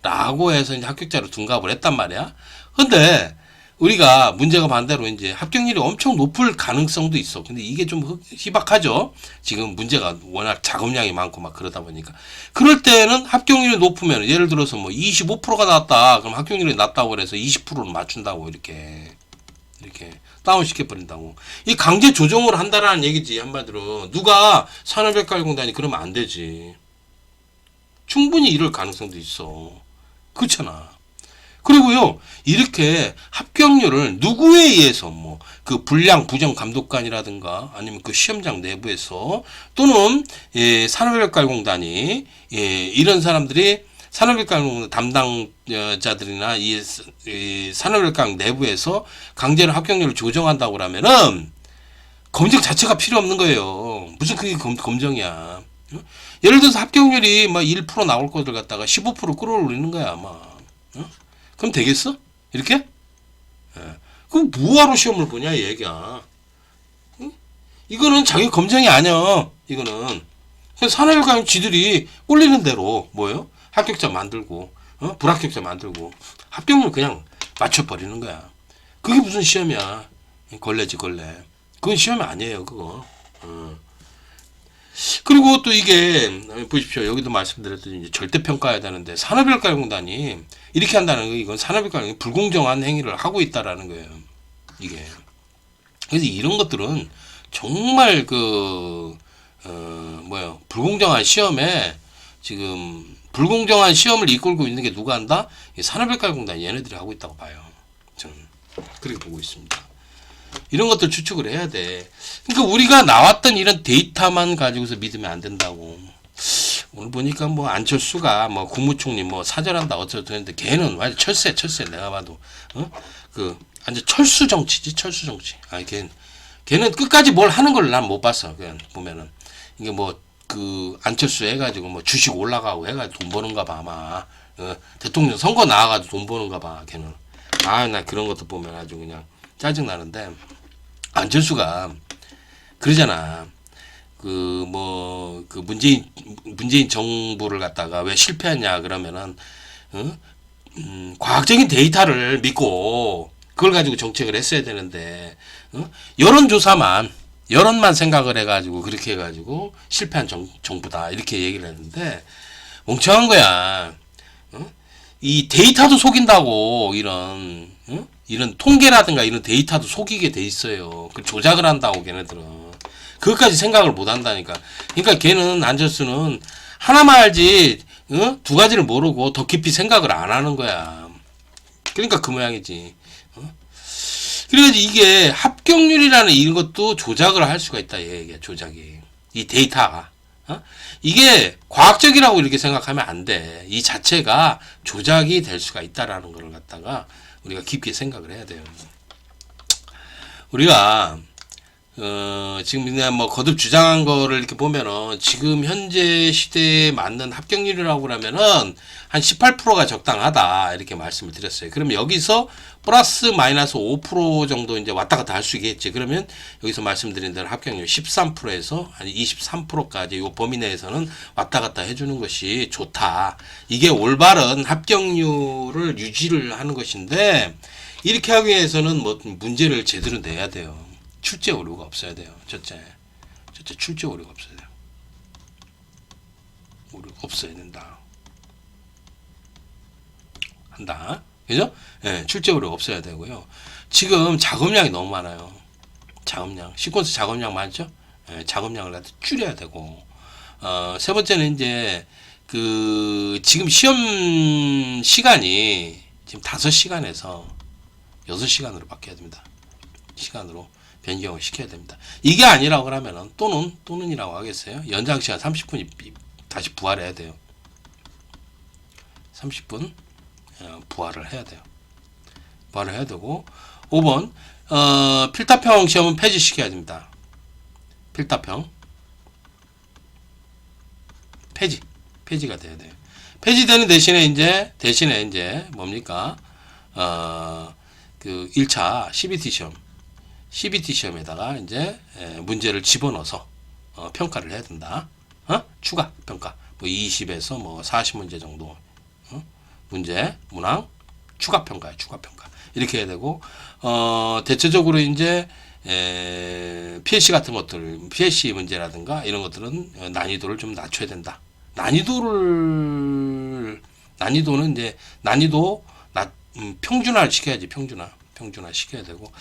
라고 해서 이제 합격자로 둔갑을 했단 말이야. 근데 우리가 문제가 반대로 이제 합격률이 엄청 높을 가능성도 있어. 근데 이게 좀 희박하죠. 지금 문제가 워낙 작업량이 많고 막 그러다 보니까. 그럴 때는 합격률이 높으면 예를 들어서 뭐 25%가 나왔다. 그럼 합격률이 낮다고 그래서 20%를 맞춘다고 이렇게 다운시켜 버린다고. 이 강제 조정을 한다라는 얘기지. 한마디로 누가 산업협력공단이 그러면 안 되지. 충분히 이럴 가능성도 있어. 그렇잖아. 그리고요, 이렇게 합격률을 누구에 의해서 뭐 그 불량 부정 감독관이라든가 아니면 그 시험장 내부에서 또는 산업협력공단이 이런 사람들이 산업협력공단 담당자들이나 이 산업협력공 내부에서 강제로 합격률을 조정한다고 그러면은 검증 자체가 필요 없는 거예요. 무슨 그게 검정이야. 예를 들어서 합격률이 막 1% 나올 것들 갖다가 15% 끌어올리는 거야 아마. 그럼 되겠어? 이렇게? 그럼 뭐하러 시험을 보냐 이 얘기야. 이거는 자기 검증이 아니야. 이거는 산업협력공 지들이 꼴리는 대로 뭐예요? 합격자 만들고 불합격자 만들고 합격률 그냥 맞춰버리는 거야. 그게 무슨 시험이야. 걸레지 걸레. 그건 시험이 아니에요 그거. 그리고 또 이게 보십시오. 여기도 말씀드렸듯이 이제 절대평가해야 되는데 산업협력공단이 이렇게 한다는 거 이건 산업협력공단이 불공정한 행위를 하고 있다라는 거예요. 이게. 그래서 이런 것들은 정말 불공정한 시험에 지금 불공정한 시험을 이끌고 있는 게 누가 한다? 산업협력공단 얘네들이 하고 있다고 봐요. 저는 그렇게 보고 있습니다. 이런 것들 추측을 해야 돼. 그러니까 우리가 나왔던 이런 데이터만 가지고서 믿으면 안 된다고. 오늘 보니까 뭐 안철수가 뭐 국무총리 뭐 사절한다 어쩌고 했는데 걔는 완전 철새 내가 봐도 완전 철수 정치지 철수 정치. 아니 걔는 끝까지 뭘 하는 걸 난 못 봤어. 그냥 보면은 이게 뭐 안철수 해가지고 뭐 주식 올라가고 해가지고 돈 버는가 봐 아마. 대통령 선거 나와가지고 돈 버는가 봐 걔는. 나 그런 것도 보면 아주 그냥 짜증 나는데 안철수가 그러잖아. 문재인 정부를 갖다가 왜 실패했냐 그러면은 과학적인 데이터를 믿고 그걸 가지고 정책을 했어야 되는데 여론만 생각을 해가지고 그렇게 해가지고 실패한 정부다 이렇게 얘기를 했는데 멍청한 거야. 이 데이터도 속인다고 이런 통계라든가 이런 데이터도 속이게 돼 있어요. 그 조작을 한다고 걔네들은. 그것까지 생각을 못 한다니까. 그러니까 걔는 안철수는 하나만 알지 두 가지를 모르고 더 깊이 생각을 안 하는 거야. 그러니까 그 모양이지. 그래가지고 이게 합격률이라는 이런 것도 조작을 할 수가 있다. 얘기야 조작이. 이 데이터가. 이게 과학적이라고 이렇게 생각하면 안 돼. 이 자체가 조작이 될 수가 있다라는 걸 갖다가 우리가 깊게 생각을 해야 돼요. 우리가 지금 그냥 뭐 거듭 주장한 거를 이렇게 보면은 지금 현재 시대에 맞는 합격률이라고 그러면은 한 18%가 적당하다 이렇게 말씀을 드렸어요. 그럼 여기서 플러스 마이너스 5% 정도 이제 왔다 갔다 할 수 있겠지. 그러면 여기서 말씀드린 대로 합격률 13%에서 한 23%까지 이 범위 내에서는 왔다 갔다 해주는 것이 좋다. 이게 올바른 합격률을 유지를 하는 것인데 이렇게 하기 위해서는 뭐 문제를 제대로 내야 돼요. 출제 오류가 없어야 돼요. 첫째 출제 오류가 없어야 돼요. 오류가 없어야 된다. 한다. 그죠? 예, 출제 오류가 없어야 되고요. 지금 작업량이 너무 많아요. 작업량. 시퀀스 작업량 많죠? 예, 작업량을 갖다 줄여야 되고. 세 번째는 이제 지금 시험 시간이 지금 5시간에서 6시간으로 바뀌어야 됩니다. 시간으로 변경을 시켜야 됩니다. 이게 아니라고 하면은 또는이라고 하겠어요. 연장 시간 30분이 다시 부활해야 돼요. 30분 부활을 해야 돼요. 부활을 해야 되고 5번 필답형 시험은 폐지시켜야 됩니다. 필답형 폐지. 폐지가 돼야 돼요. 폐지되는 대신에 이제 뭡니까? 그 1차 CBT 시험에다가 이제 문제를 집어넣어서 평가를 해야 된다. 추가 평가. 뭐 20에서 뭐 40문제 정도 문제 문항 추가 평가야, 추가 평가. 이렇게 해야 되고 대체적으로 이제 PLC 같은 것들, PLC 문제라든가 이런 것들은 난이도를 좀 낮춰야 된다. 난이도는 이제 평준화를 시켜야지. 평준화 시켜야 되고,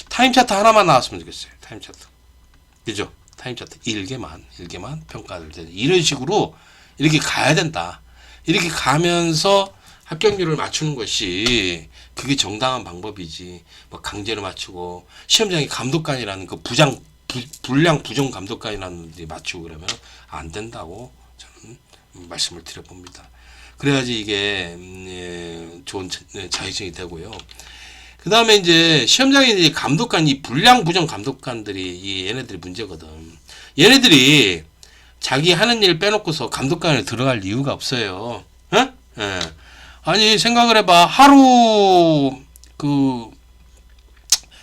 타임 차트 하나만 나왔으면 좋겠어요. 타임 차트. 그죠? 타임 차트 일개만 평가를 돼. 이런 식으로 이렇게 가야 된다. 이렇게 가면서 합격률을 맞추는 것이 그게 정당한 방법이지. 뭐 강제로 맞추고 시험장에 감독관이라는 그 불량 부정 감독관이라는 데 맞추고 그러면 안 된다고 저는 말씀을 드려봅니다. 그래야지 이게 좋은 자격증이 되고요. 그 다음에 이제 시험장에 이제 감독관, 이 불량 부정 감독관들이 얘네들이 문제거든. 얘네들이 자기 하는 일 빼놓고서 감독관에 들어갈 이유가 없어요. 예? 아니 생각을 해봐. 하루 그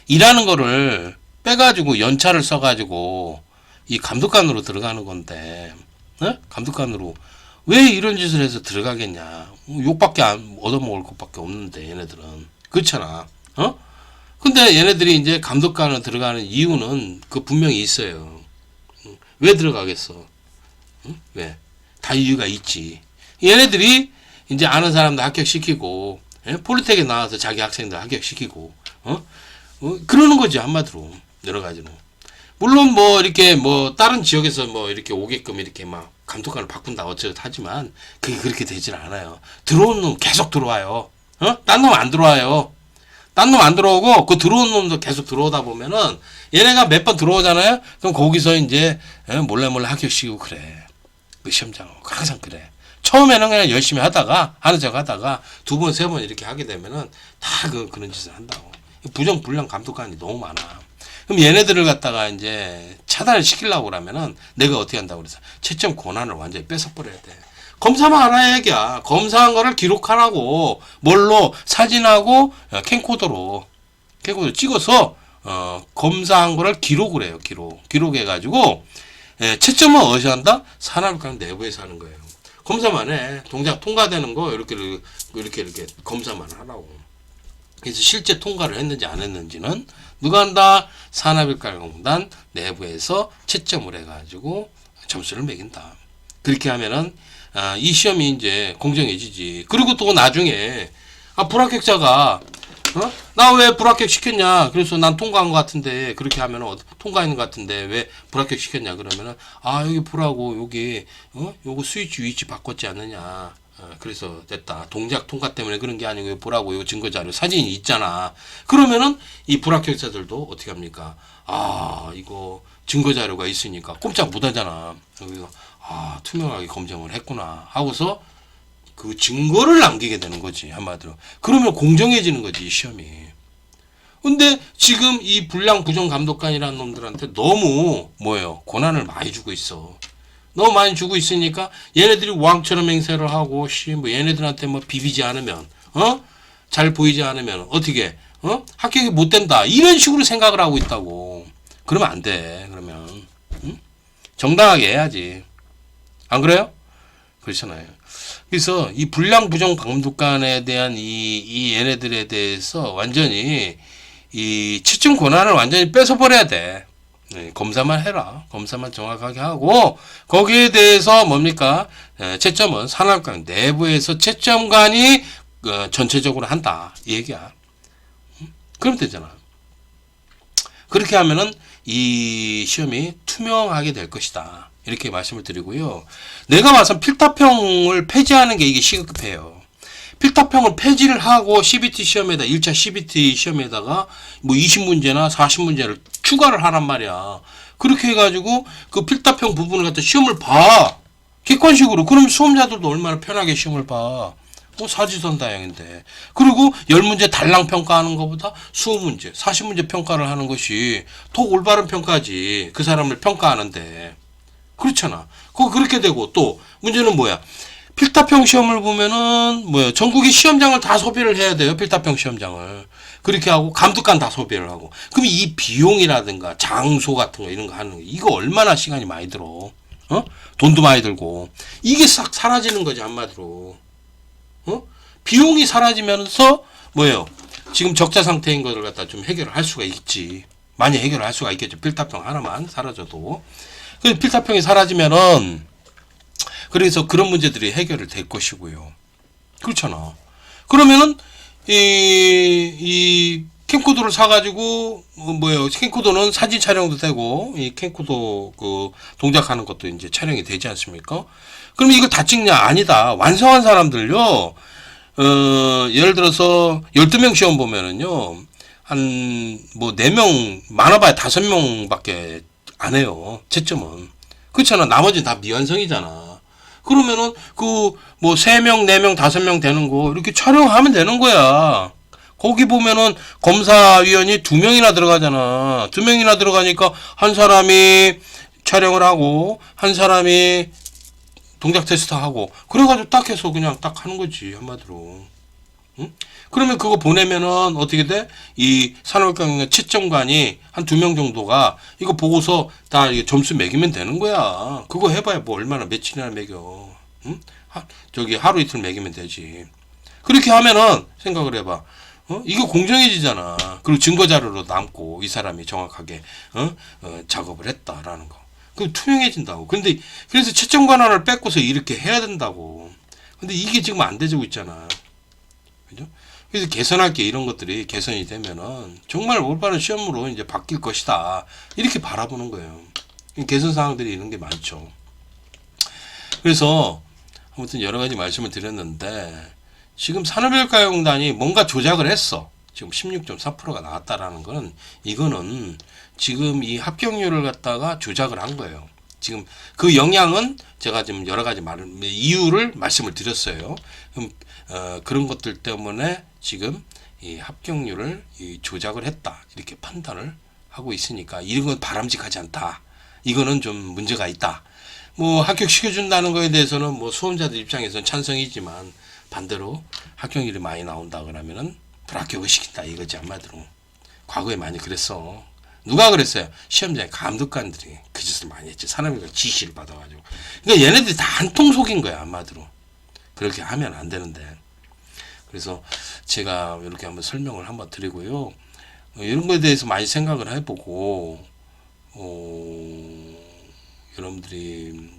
일하는 거를 빼가지고 연차를 써가지고 이 감독관으로 들어가는 건데, 감독관으로 왜 이런 짓을 해서 들어가겠냐? 욕밖에 안 얻어먹을 것밖에 없는데 얘네들은. 그렇잖아. 근데 얘네들이 이제 감독관으로 들어가는 이유는 그 분명히 있어요. 왜 들어가겠어? 왜? 다 이유가 있지. 얘네들이 이제 아는 사람들 합격시키고, 폴리텍에 나와서 자기 학생들 합격시키고, 그러는 거지, 한마디로. 여러 가지로. 물론 뭐 이렇게 뭐 다른 지역에서 뭐 이렇게 오게끔 이렇게 막 감독관을 바꾼다 어쩌고 하지만 그게 그렇게 되질 않아요. 들어온 놈 계속 들어와요. 딴 놈 안 들어와요. 딴 놈 안 들어오고 그 들어온 놈도 계속 들어오다 보면은 얘네가 몇 번 들어오잖아요. 그럼 거기서 이제 몰래 합격시키고 그래. 그 시험장 항상 그래. 처음에는 그냥 열심히 하다가 하는 척 하다가 두 번, 세 번 이렇게 하게 되면은 다 그런 짓을 한다고. 부정 불량 감독관이 너무 많아. 그럼 얘네들을 갖다가 이제 차단을 시키려고 그러면은 내가 어떻게 한다고 그래서 채점 권한을 완전히 뺏어버려야 돼. 검사만 하나의 얘기야. 검사한 거를 기록하라고. 뭘로? 사진하고 캠코더로 찍어서 검사한 거를 기록을 해요. 기록해가지고 채점은 어디서 한다? 산업관 내부에서 하는 거예요. 검사만 해. 동작 통과되는 거 이렇게 검사만 하라고. 그래서 실제 통과를 했는지 안 했는지는 누가 한다? 산업일가공단 내부에서 채점을 해가지고 점수를 매긴다. 그렇게 하면은 이 시험이 이제 공정해지지. 그리고 또 나중에 불합격자가 나 왜 불합격 시켰냐? 그래서 난 통과한 것 같은데 그렇게 하면은 통과했는 것 같은데 왜 불합격 시켰냐? 그러면은 여기 보라고 여기 요거 스위치 위치 바꿨지 않느냐? 그래서 됐다. 동작 통과 때문에 그런 게 아니고 보라고 요 증거 자료 사진이 있잖아. 그러면은 이 불합격자들도 어떻게 합니까? 이거 증거 자료가 있으니까 꼼짝 못 하잖아. 여기서 투명하게 검증을 했구나 하고서 그 증거를 남기게 되는 거지, 한마디로. 그러면 공정해지는 거지, 이 시험이. 근데 지금 이 불량 부정 감독관이라는 놈들한테 너무 권한을 많이 주고 있어. 너무 많이 주고 있으니까 얘네들이 왕처럼 행세를 하고 뭐 얘네들한테 뭐 비비지 않으면 잘 보이지 않으면 어떻게 합격이 못 된다 이런 식으로 생각을 하고 있다고. 그러면 안 돼. 그러면 정당하게 해야지. 안 그래요? 그렇잖아요. 그래서 이 불량 부정 감독관에 대한 이 얘네들에 대해서 완전히 이 채점 권한을 완전히 뺏어버려야 돼. 검사만 해라. 검사만 정확하게 하고 거기에 대해서 뭡니까? 채점은 산업관 내부에서 채점관이 전체적으로 한다. 이 얘기야. 그러면 되잖아. 그렇게 하면은 이 시험이 투명하게 될 것이다. 이렇게 말씀을 드리고요. 내가 봐서 필답형을 폐지하는 게 이게 시급해요. 필답형을 폐지를 하고 CBT 시험에다 1차 CBT 시험에다가 뭐 20문제나 40문제를 추가를 하란 말이야. 그렇게 해가지고 그 필답형 부분을 갖다 시험을 봐. 객관식으로. 그럼 수험자들도 얼마나 편하게 시험을 봐. 사지선다형인데. 그리고 10문제 달랑 평가하는 것보다 20문제, 40문제 평가를 하는 것이 더 올바른 평가지. 그 사람을 평가하는데. 그렇잖아. 그렇게 되고 또 문제는 뭐야? 필타평 시험을 보면은 뭐예요? 전국의 시험장을 다 소비를 해야 돼요. 필타평 시험장을. 그렇게 하고 감독관 다 소비를 하고. 그럼 이 비용이라든가 장소 같은 거 이런 거 하는 거 이거 얼마나 시간이 많이 들어? 어? 돈도 많이 들고. 이게 싹 사라지는 거지 한마디로. 어? 비용이 사라지면서 뭐예요? 지금 적자 상태인 것을 갖다 좀 해결을 할 수가 있지. 많이 해결을 할 수가 있겠죠. 필타평 하나만 사라져도. 그 필타평이 사라지면은 그래서 그런 문제들이 해결이 될 것이고요. 그렇잖아. 그러면은 이 캠코더를 사가지고 뭐예요? 캠코더는 사진 촬영도 되고 이 캠코더 그 동작하는 것도 이제 촬영이 되지 않습니까? 그럼 이걸 다 찍냐? 아니다. 완성한 사람들요. 예를 들어서 12명 시험 보면은요. 한 뭐 4명 많아봐야 5명밖에 안 해요. 채점은. 그렇잖아. 나머지는 다 미완성이잖아. 그러면은 그 뭐 3명, 4명, 5명 되는 거 이렇게 촬영하면 되는 거야. 거기 보면은 검사위원이 2명이나 들어가잖아. 2명이나 들어가니까 한 사람이 촬영을 하고 한 사람이 동작 테스트 하고 그래가지고 딱 해서 그냥 딱 하는 거지 한마디로. 응? 그러면 그거 보내면은 어떻게 돼? 이 산업경영 채점관이 한 2명 정도가 이거 보고서 다 점수 매기면 되는 거야. 그거 해봐야 뭐 얼마나 며칠이나 매겨. 응? 저기 하루 이틀 매기면 되지. 그렇게 하면은 생각을 해봐. 이거 공정해지잖아. 그리고 증거자료로 남고 이 사람이 정확하게 작업을 했다라는 거. 그 투명해진다고. 근데 그래서 채점관 하나를 뺏고서 이렇게 해야 된다고. 근데 이게 지금 안 되고 있잖아. 그죠? 그래서 개선할 게 이런 것들이 개선이 되면은 정말 올바른 시험으로 이제 바뀔 것이다. 이렇게 바라보는 거예요. 개선 사항들이 이런 게 많죠. 그래서 아무튼 여러 가지 말씀을 드렸는데 지금 산업인과공단이 뭔가 조작을 했어. 지금 16.4%가 나왔다라는 거는 이거는 지금 이 합격률을 갖다가 조작을 한 거예요. 지금 그 영향은 제가 지금 여러 가지 이유를 말씀을 드렸어요. 그런 것들 때문에 지금 이 합격률을 조작을 했다 이렇게 판단을 하고 있으니까 이런 건 바람직하지 않다. 이거는 좀 문제가 있다. 뭐 합격시켜준다는 거에 대해서는 뭐 수험자들 입장에서는 찬성이지만 반대로 합격률이 많이 나온다 그러면은 불합격을 시킨다 이거지 한마디로. 과거에 많이 그랬어. 누가 그랬어요? 시험장에 감독관들이 그 짓을 많이 했지. 사람이 지시를 받아가지고. 그러니까 얘네들이 다 한통 속인 거야 한마디로. 그렇게 하면 안 되는데. 그래서 제가 이렇게 한번 설명을 한번 드리고요. 이런 거에 대해서 많이 생각을 해보고 여러분들이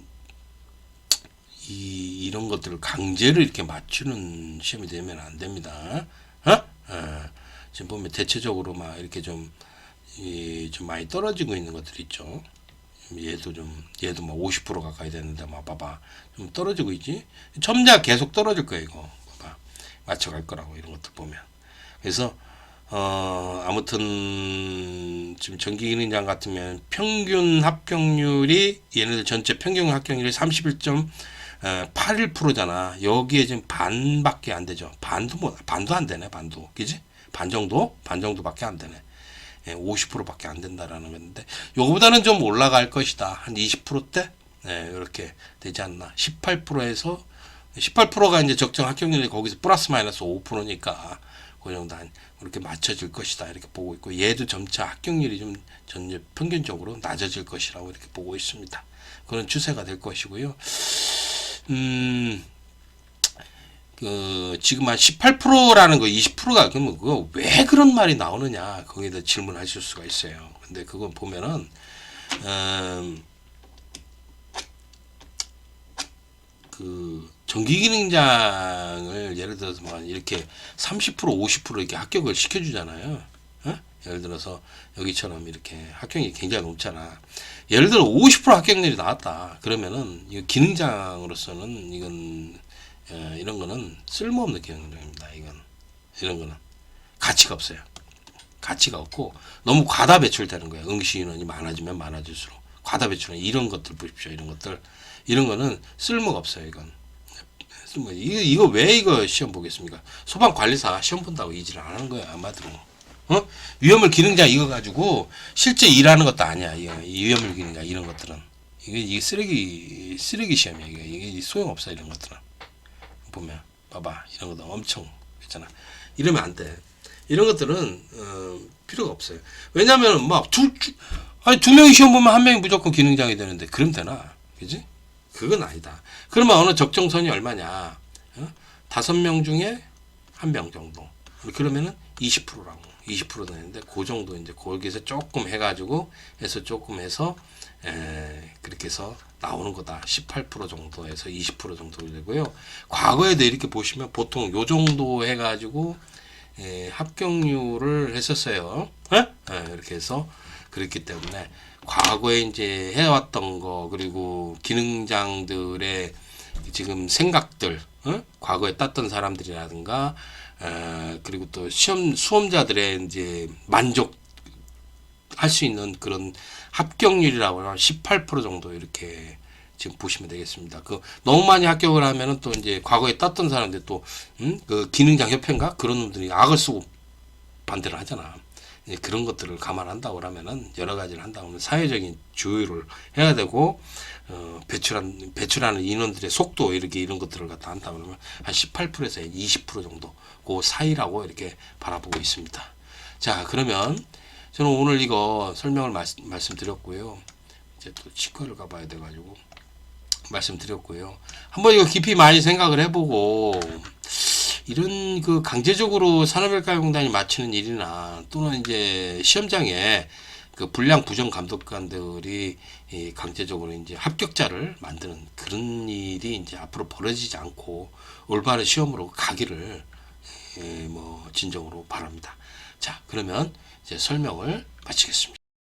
이런 것들을 강제로 이렇게 맞추는 시험이 되면 안 됩니다. 지금 보면 대체적으로 막 이렇게 좀 많이 떨어지고 있는 것들이 있죠. 얘도 뭐 50% 가까이 됐는데 막 봐봐 좀 떨어지고 있지. 첨자 계속 떨어질 거야 이거. 봐봐 맞춰갈 거라고 이런 것들 보면. 그래서 아무튼 지금 전기기능장 같으면 평균 합격률이 얘네들 전체 평균 합격률이 31.81%잖아. 여기에 지금 반밖에 안 되죠. 반도 안 되네. 반도. 그지? 반 정도밖에 안 되네. 50%밖에 안 된다라는 건데 요거보다는 좀 올라갈 것이다. 한 20%대? 이렇게 되지 않나. 18%에서 18%가 이제 적정 합격률이 거기서 플러스 마이너스 5%니까 그 정도 이렇게 맞춰질 것이다. 이렇게 보고 있고 얘도 점차 합격률이 좀 전체 평균적으로 낮아질 것이라고 이렇게 보고 있습니다. 그런 추세가 될 것이고요. 지금 한 18%라는 거 20%가 그러면 그거 왜 그런 말이 나오느냐 거기다 질문하실 수가 있어요. 근데 그거 보면은 그 전기기능장을 예를 들어서 뭐 이렇게 30% 50% 이렇게 합격을 시켜주잖아요. 예를 들어서 여기처럼 이렇게 합격률이 굉장히 높잖아. 예를 들어 50% 합격률이 나왔다. 그러면은 이 기능장으로서는 이건 이런 거는 쓸모없는 기능장입니다. 이런 거는 가치가 없어요. 가치가 없고 너무 과다 배출되는 거예요. 응시 인원이 많아지면 많아질수록 과다 배출은 이런 것들 보십시오. 이런 거는 쓸모가 없어요. 이거 왜 이거 시험 보겠습니까? 소방관리사 시험 본다고 이질을 안 하는 거야 한마디로. 위험물 기능장 이거 가지고 실제 일하는 것도 아니야. 이 위험물 기능장 이런 것들은 이게 쓰레기 시험이야. 이게 소용 없어 이런 것들은. 보면 봐봐 이런 것도 엄청 있잖아. 이러면 안 돼. 이런 것들은 필요가 없어요. 왜냐면 막 두 명이 시험 보면 한 명이 무조건 기능장이 되는데 그럼 되나? 그지? 그건 아니다. 그러면 어느 적정선이 얼마냐? 5명 중에 1명 정도. 그러면은 20%라고. 20% 되는데 그 정도 이제 거기서 조금 해가지고 해서 조금 해서 그렇게 해서 나오는 거다. 18% 정도에서 20% 정도 되고요. 과거에도 이렇게 보시면 보통 요 정도 해가지고 합격률을 했었어요. 이렇게 해서 그렇기 때문에 과거에 이제 해왔던 거 그리고 기능장들의 지금 생각들, 과거에 땄던 사람들이라든가 그리고 또 시험 수험자들의 이제 만족할 수 있는 그런 합격률이라고 하면 18% 정도 이렇게 지금 보시면 되겠습니다. 그 너무 많이 합격을 하면은 또 이제 과거에 땄던 사람들 또 그 기능장 협회인가 그런 놈들이 악을 쓰고 반대를 하잖아. 이제 그런 것들을 감안한다고 하면은 여러 가지를 한다고 하면 사회적인 조율을 해야 되고 배출하는 인원들의 속도 이렇게 이런 것들을 갖다 한다 그러면 한 18%에서 20% 정도 그 사이라고 이렇게 바라보고 있습니다. 자, 그러면 저는 오늘 이거 설명을 말씀드렸고요. 이제 또 치과를 가봐야 돼가지고 말씀드렸고요. 한번 이거 깊이 많이 생각을 해보고 이런 그 강제적으로 산업일가공단이 맞추는 일이나 또는 이제 시험장에 그 불량 부정 감독관들이 강제적으로 이제 합격자를 만드는 그런 일이 이제 앞으로 벌어지지 않고 올바른 시험으로 가기를 뭐 진정으로 바랍니다. 자, 그러면 이제 설명을 마치겠습니다.